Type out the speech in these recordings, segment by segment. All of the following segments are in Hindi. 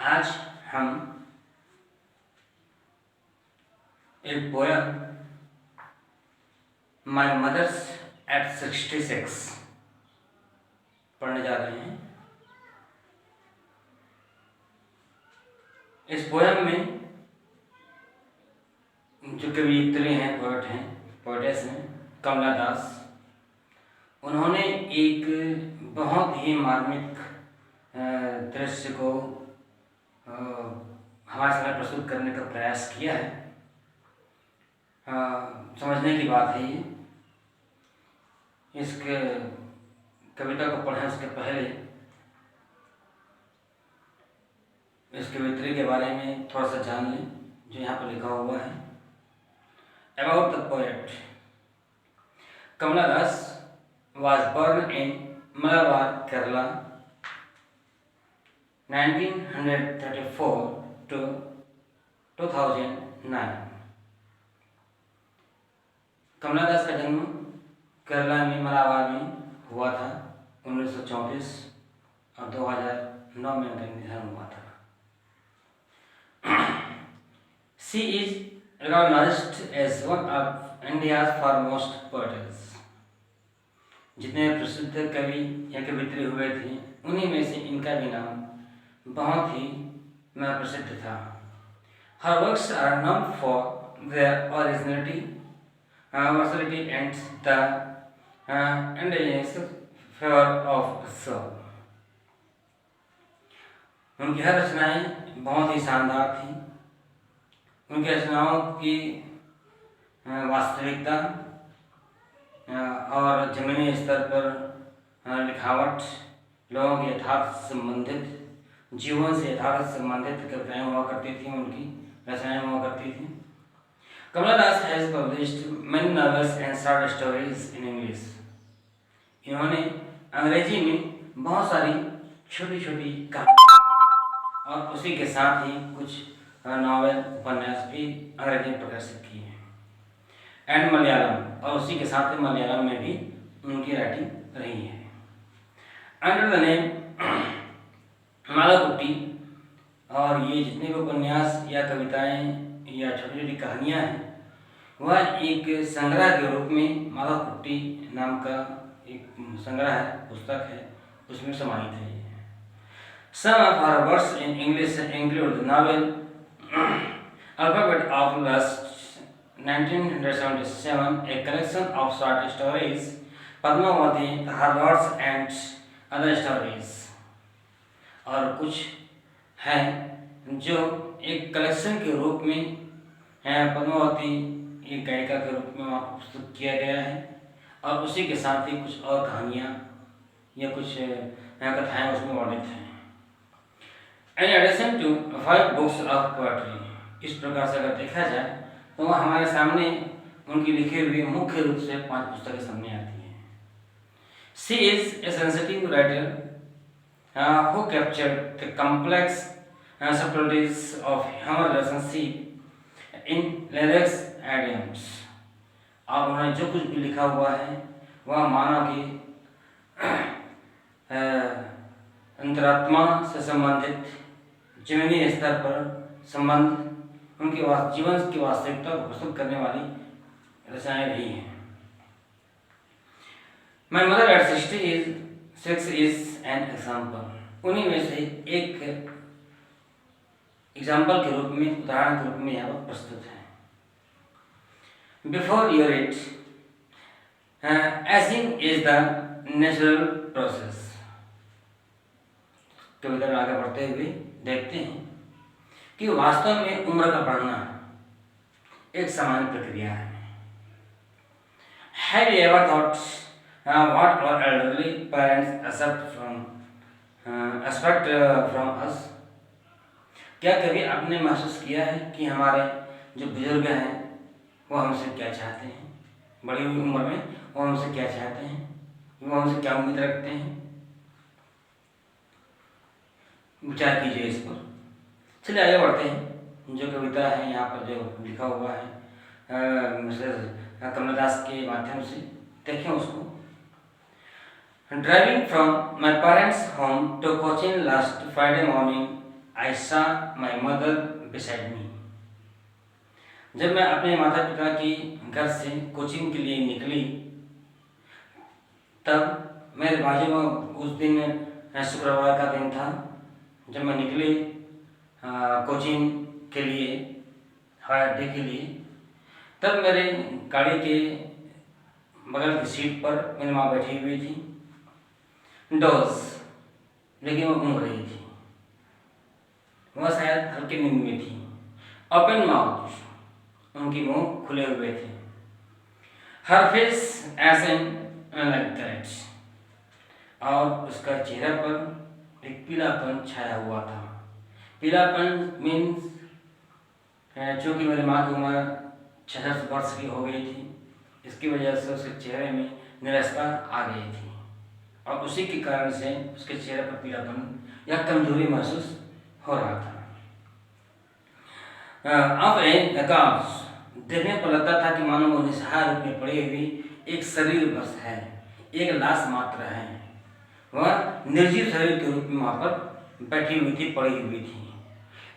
आज हम एक पोयम माई मदर्स एट 66 पढ़ने जा रहे हैं। इस पोयम में जो कवियत्री हैं, पोएट हैं, पोएटेस हैं, कमला दास, उन्होंने एक बहुत ही मार्मिक दृश्य को हमारे सामने प्रस्तुत करने का प्रयास किया है। समझने की बात है ये। इस कविता को पढ़ें उसके पहले इस कवित्री के बारे में थोड़ा सा जान लें जो यहाँ पर लिखा हुआ है। About the poet Kamala Das was born in Malabar, Kerala, 1934 to 2009। Kamala Das का जन्म केरला में मलाबार में हुआ था 1934 और 2009 में उनका निधन हुआ था। She is recognized as one of India's foremost poets। जितने प्रसिद्ध कवि या कवित्री हुए थे उन्हीं में से इनका भी नाम बहुत ही प्रसिद्ध था। Her works are known for their originality, versatility and the indigenous flavor of soul। उनकी हर रचनाएं बहुत ही शानदार थी। उनकी रचनाओं की वास्तविकता और जमीनी स्तर पर लिखावट, लोगों के यथार्थ संबंधित, जीवन से यथार्थ संबंधित कविताएं हुआ करती थी, उनकी रचनाएं हुआ करती थी। Kamala Das has published many novels and short stories in English. इन्होंने अंग्रेजी में बहुत सारी छोटी छोटी कहानी और उसी के साथ ही कुछ नॉवेल उपन्यास भी अंग्रेजी में प्रकाशित किए हैं। एंड मलयालम, और उसी के साथ ही मलयालम में भी उनकी राइटिंग रही है। अंडर द नेम मालाकुट्टी, और ये जितने भी उपन्यास या कविताएं या छोटी छोटी कहानियाँ हैं वह एक संग्रह के रूप में मालाकुट्टी नाम का एक संग्रह है, पुस्तक है, उसमें समाहित है। Some of her works in English include the novel Alphabet of Lust 1977, a collection of short stories, Padmavati, Her Lords and Other Stories। और कुछ हैं जो एक कलेक्शन के रूप में पद्मावती एक गायिका के रूप में वहाँ प्रस्तुत किया गया है, और उसी के साथ ही कुछ और कहानियाँ या कुछ कथाएँ उसमें वर्णित हैं। In addition to 5 books of poetry, इस प्रकार से अगर देखा जाए तो हमारे सामने उनकी लिखी हुई मुख्य रूप से 5 पुस्तकें सामने आती हैं। She is a sensitive writer who captured the complex subtleties of human relationship in lyrics and idioms। और उन्होंने जो कुछ भी लिखा हुआ है वह मानव की अंतरात्मा से संबंधित, जमीनी स्तर पर संबंध, उनके जीवन की वास्तविकता को प्रस्तुत करने वाली रचनाएं रही हैं। My mother eight 66 is an example. उन्हीं में से एक एग्जाम्पल के रूप में, उदाहरण के रूप में यहाँ पर प्रस्तुत है। Before your it ageing is the natural process. कविता आगे बढ़ते हुए देखते हैं कि वास्तव में उम्र का बढ़ना एक सामान्य प्रक्रिया है। Have you ever thought what our elderly parents expect from us? क्या कभी आपने महसूस किया है कि हमारे जो बुजुर्ग हैं वो हमसे क्या चाहते हैं? बड़ी हुई उम्र में वो हमसे क्या चाहते हैं, वो हमसे क्या उम्मीद रखते हैं? विचार कीजिए इस पर। चलिए आगे बढ़ते हैं। जो कविता है यहाँ पर जो लिखा हुआ है मिसेस कमला दास के माध्यम से, देखें उसको। Driving from my parents home to Cochin last Friday morning I saw my mother beside me. जब मैं अपने माता पिता की घर से कोचिंग के लिए निकली, तब मेरे बाजू में उस दिन शुक्रवार का दिन था। जब मैं निकली कोचिंग के लिए, हवाई अड्डे के लिए, तब मेरे गाड़ी के बगल की सीट पर मेरी माँ बैठी हुई थी। डोज, लेकिन वो घूम रही थी, वह शायद हल्की नींद में थी। ओपन माउथ, उनकी मुंह खुले हुए थे। Her face as an like that, और उसका चेहरा पर एक पीलापन छाया हुआ था। पीलापन मीन्स चूँकि मेरी माँ की उम्र 66 वर्ष की हो गई थी, इसकी वजह से उसके चेहरे में निराशा आ गई थी, और उसी के कारण से उसके चेहरे पर पीलापन या कमजोरी महसूस हो रहा था। अब देखने पर लगता था कि मानो वो निस्सहाय रूप में पड़ी हुई एक शरीर बस है, एक लाश मात्र है। वह निर्जीव शरीर के रूप में वहाँ पर बैठी हुई थी, पड़ी हुई थी।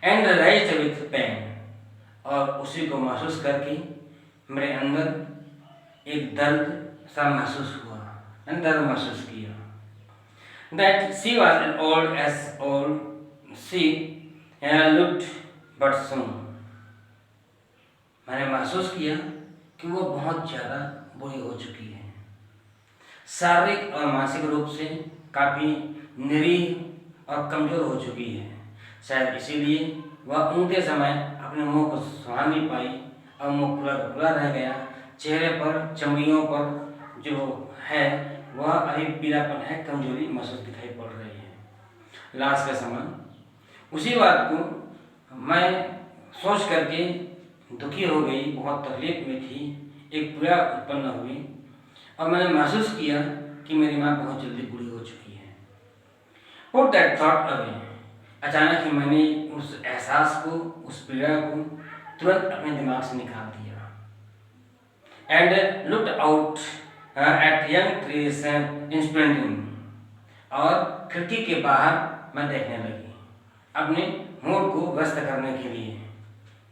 एंड राइज्ड विथ पेन, और उसी को महसूस करके मेरे अंदर एक दर्द सा महसूस हुआ, दर्द महसूस किया। That she was old age old she looked but soon. मैंने महसूस किया कि वो बहुत ज़्यादा बुरी हो चुकी है, शारीरिक और मानसिक रूप से काफ़ी निरीह और कमज़ोर हो चुकी है। शायद इसीलिए वह ऊँघते समय अपने मुंह को संभाल नहीं पाई और मुँह खुला खुला रह गया। चेहरे पर, चमड़ियों पर जो है वह अभी पीलापन है, कमजोरी महसूस दिखाई पड़ रही है। लास्ट का समय उसी बात को मैं सोच करके दुखी हो गई, बहुत तकलीफ में थी, एक पीड़ा उत्पन्न हुई, और मैंने महसूस किया कि मेरी माँ बहुत जल्दी बूढ़ी हो चुकी है। Put that thought away, अचानक ही मैंने उस एहसास को, उस पीड़ा को तुरंत अपने दिमाग से निकाल दिया। And looked out at young trees in spring, और खिड़की के बाहर मैं देखने लगी, अपने मूड को व्यस्त करने के लिए।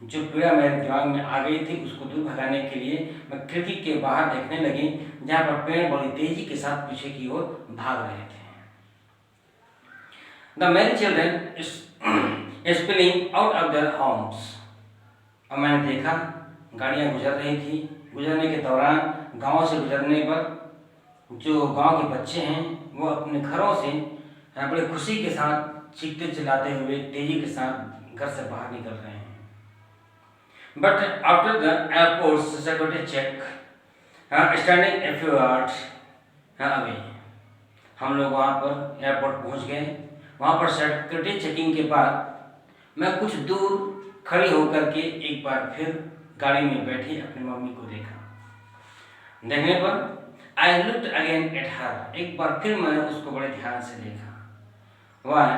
जो पीड़ा मेरे दिमाग में आ गई थी उसको दूर भगाने के लिए मैं खिड़की के बाहर देखने लगी, जहाँ पर पेड़ बड़ी तेजी के साथ पीछे की ओर भाग रहे थे। The Mary children spilling out of their homes, और मैंने देखा गाड़ियाँ गुजर रही थी। गुजरने के दौरान गांव से गुजरने पर जो गांव के बच्चे हैं वो अपने घरों से बड़ी खुशी के साथ चीखते चिल्लाते हुए तेजी के साथ घर से बाहर निकल रहे हैं। But after the airport's security check, standing a few yards away, हम लोग वहाँ पर एयरपोर्ट पहुँच गए। वहाँ पर सिक्योरिटी चेकिंग के बाद मैं कुछ दूर खड़ी होकर के एक बार फिर गाड़ी में बैठी अपनी मम्मी को देखा। देखने पर I looked again at her, एक बार फिर मैंने उसको बड़े ध्यान से देखा। वन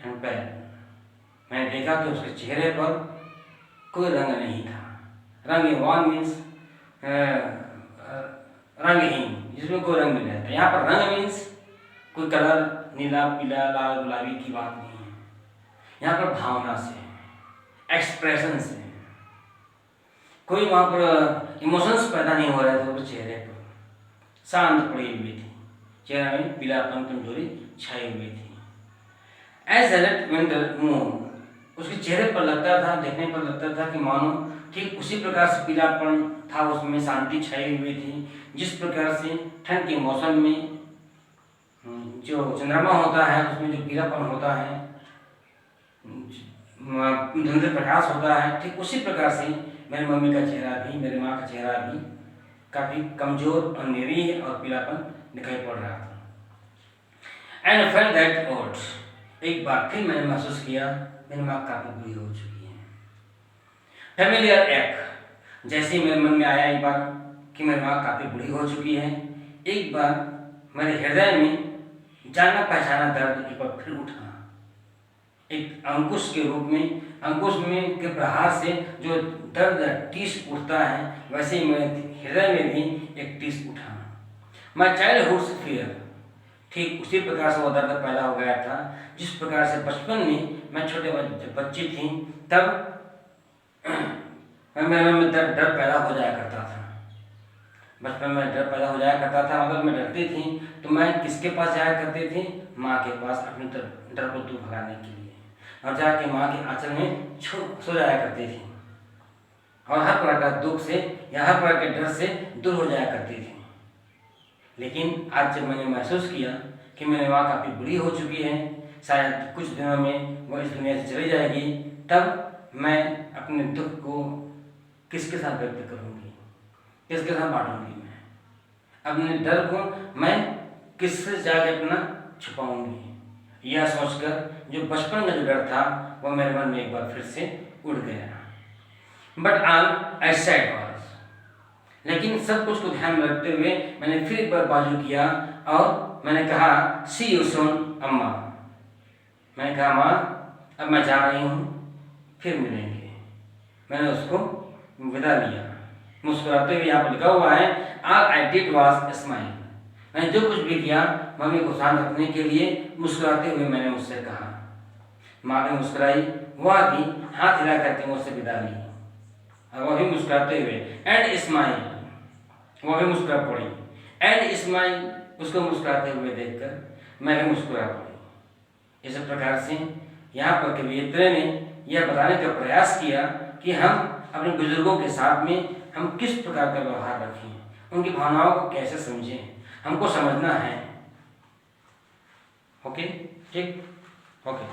एंड पेल, मैंने देखा कि उसके चेहरे पर कोई रंग नहीं था। रंग वन मीन्स रंगहीन, जिसमें कोई रंग नहीं रहता। यहाँ पर रंग मीन्स कोई कलर, नीला, पीला, लाल, गुलाबी की बात नहीं है। यहाँ पर भावना से, एक्सप्रेशन से कोई वहाँ पर इमोशंस पैदा नहीं हो रहे थे। वो चेहरे पर शांत पड़ी हुई थी, चेहरे में पीलापन, कमजोरी छाई हुई थी। एज एलेट विंटर मून, उसके चेहरे पर लगता था, देखने पर लगता था कि मानो ठीक उसी प्रकार से पीलापन था, उसमें शांति छाई हुई थी, जिस प्रकार से ठंड के मौसम में जो चंद्रमा होता है उसमें जो पीलापन होता है, धुंधले प्रकाश होता है, ठीक उसी प्रकार से मेरी मम्मी का चेहरा भी, मेरी माँ का चेहरा भी काफ़ी कमज़ोर और निरीह और पीलापन दिखाई पड़ रहा था। एंड फेल्ट दैट ओल्ड, एक बार फिर मैंने महसूस किया मेरी माँ काफ़ी बुरी हो चुकी है। फैमिलियर एक, जैसे मेरे मन में आया एक बार कि मेरी माँ काफ़ी बुरी हो चुकी है, एक बार मेरे हृदय में जाना पहचाना दर्द एक बार फिर उठा। एक अंकुश के रूप में, अंकुश में के प्रहार से जो दर्द टीस उठता है, वैसे ही मेरे हृदय में भी एक टीस उठा। माई चाइल्डहुड फियर, ठीक उसी प्रकार से वो दर्द पैदा हो गया था जिस प्रकार से बचपन में मैं छोटे बच्ची थी तब मेरे में डर पैदा हो जाया करता था। बचपन में डर पैदा हो जाया करता था, मतलब मैं डरती थी तो मैं किसके पास जाया करती थी? माँ के पास, अपने डर को दूर भगाने के लिए, और जाके माँ के आंचल में सो जाया करती थी और हर प्रकार का दुख से या हर प्रकार के डर से दूर हो जाया करती थी। लेकिन आज जब मैंने महसूस किया कि मेरी माँ काफ़ी बुरी हो चुकी है, शायद कुछ दिनों में वो इस दुनिया से चली जाएगी, तब मैं अपने दुख को किसके साथ व्यक्त करूँगी, किसके साथ बांटूंगी? मैं अपने डर को मैं किससे जाके अपना छुपाऊंगी? यह सोचकर जो बचपन का जो डर था वो मेरे मन में एक बार फिर से उड़ गया। बट आई सेड वॉज, लेकिन सब कुछ को ध्यान में रखते हुए मैंने फिर एक बार बाजू किया और मैंने कहा सी यू सून अम्मा। मैंने कहा माँ अब मैं जा रही हूँ, फिर मिलेंगे। मैंने उसको विदा लिया मुस्कुराते हुए। यहाँ पर लिखा हुआ है all I did was smile. मैंने जो कुछ भी किया मम्मी को शांत रखने के लिए मुस्कुराते हुए मैंने उससे कहा। माँ भी मुस्कुराई, वह भी हाथ हिला करके मुझसे विदा ली और वह भी मुस्कुराते हुए एंड स्माइल, वह भी मुस्कुरा पड़ी एंड स्माइल। उसको मुस्कुराते हुए देखकर मैं भी मुस्कुरा पड़ी। इस प्रकार से यहाँ पर कवियत्री ने यह बताने का प्रयास किया कि हम अपने बुजुर्गों के साथ में हम किस प्रकार का व्यवहार रखें, उनकी भावनाओं को कैसे समझें, हमको समझना है। ओके, ठीक, ओके।